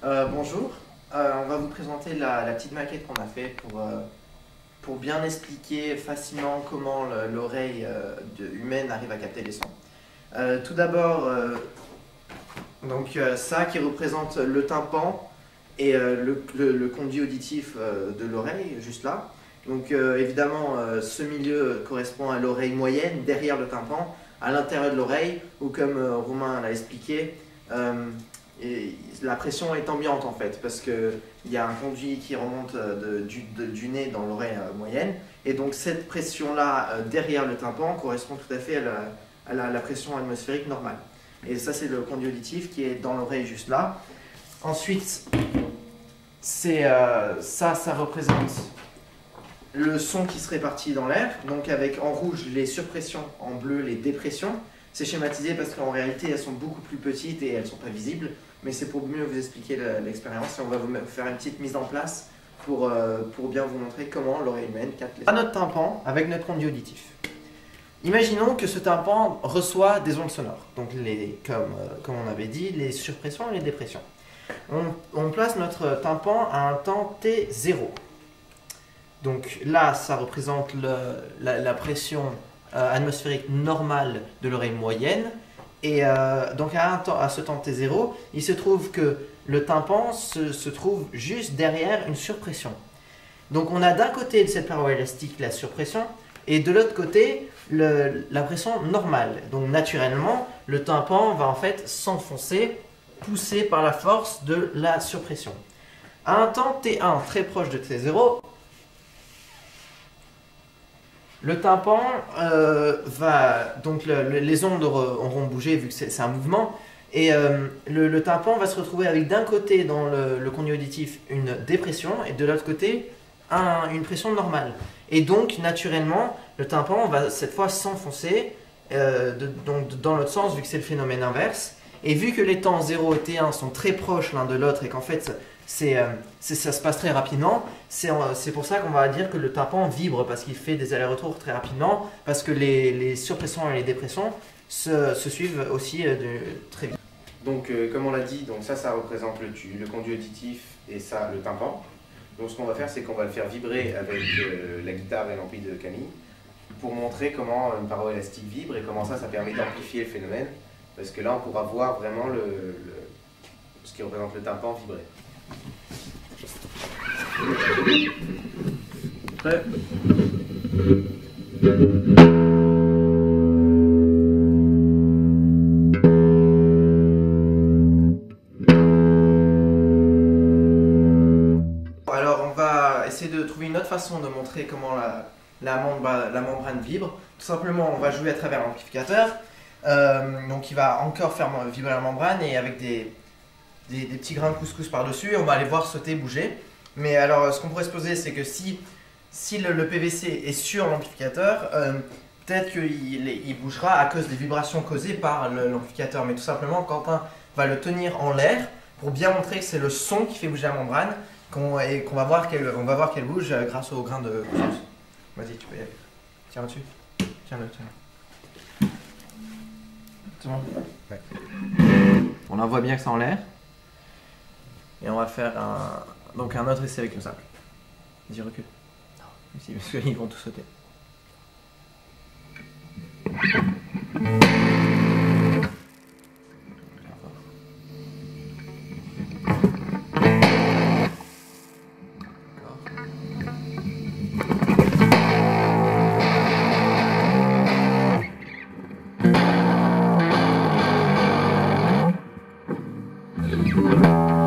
Bonjour, on va vous présenter la petite maquette qu'on a fait pour bien expliquer facilement comment l'oreille humaine arrive à capter les sons. Tout d'abord, ça qui représente le tympan et le conduit auditif de l'oreille, juste là. Donc évidemment, ce milieu correspond à l'oreille moyenne, derrière le tympan, à l'intérieur de l'oreille, ou comme Romain l'a expliqué, et la pression est ambiante en fait, parce qu'il y a un conduit qui remonte du nez dans l'oreille moyenne, et donc cette pression-là derrière le tympan correspond tout à fait à la pression atmosphérique normale. Et ça, c'est le conduit auditif qui est dans l'oreille juste là. Ensuite, ça représente le son qui se répartit dans l'air, donc avec en rouge les surpressions, en bleu les dépressions. C'est schématisé parce qu'en réalité elles sont beaucoup plus petites et elles ne sont pas visibles, mais c'est pour mieux vous expliquer l'expérience et on va vous faire une petite mise en place pour bien vous montrer comment l'oreille humaine capte les sons. À notre tympan avec notre conduit auditif. Imaginons que ce tympan reçoit des ondes sonores, donc comme on avait dit, les surpressions et les dépressions. On place notre tympan à un temps T0. Donc là, ça représente la pression atmosphérique normale de l'oreille moyenne. Et donc à ce temps T0, il se trouve que le tympan se trouve juste derrière une surpression. Donc on a d'un côté de cette paroi élastique la surpression et de l'autre côté la pression normale. Donc naturellement, le tympan va en fait s'enfoncer, poussé par la force de la surpression. À un temps T1 très proche de T0, le tympan les ondes auront bougé vu que c'est un mouvement, et le tympan va se retrouver avec d'un côté dans le conduit auditif une dépression et de l'autre côté une pression normale. Et donc naturellement, le tympan va cette fois s'enfoncer dans l'autre sens vu que c'est le phénomène inverse. Et vu que les temps 0 et T1 sont très proches l'un de l'autre et qu'en fait ça se passe très rapidement, c'est pour ça qu'on va dire que le tympan vibre parce qu'il fait des allers-retours très rapidement, parce que les surpressions et les dépressions se suivent aussi très vite. Donc comme on l'a dit, donc ça représente le conduit auditif et ça le tympan. Donc ce qu'on va faire, c'est qu'on va le faire vibrer avec la guitare et l'ampli de Camille pour montrer comment une paroi élastique vibre et comment ça permet d'amplifier le phénomène, parce que là on pourra voir vraiment ce qui représente le tympan vibrer. Prêt? Alors on va essayer de trouver une autre façon de montrer comment la membrane vibre. Tout simplement, on va jouer à travers l'amplificateur, donc il va encore faire vibrer la membrane et avec des petits grains de couscous par-dessus, et on va aller voir sauter, bouger. Mais alors, ce qu'on pourrait se poser, c'est que si le PVC est sur l'amplificateur, peut-être qu'il bougera à cause des vibrations causées par l'amplificateur. Mais tout simplement, Quentin va le tenir en l'air pour bien montrer que c'est le son qui fait bouger la membrane et qu'on va voir qu'elle bouge grâce aux grains de couscous. Vas-y, tu peux y aller. Tiens dessus. Tiens-le, tiens-le. C'est bon? Ouais. On en voit bien que c'est en l'air. Et on va faire un autre essai avec le sable. Vas-y, recule. Non. Ici, parce qu'ils vont tous sauter. D'accord.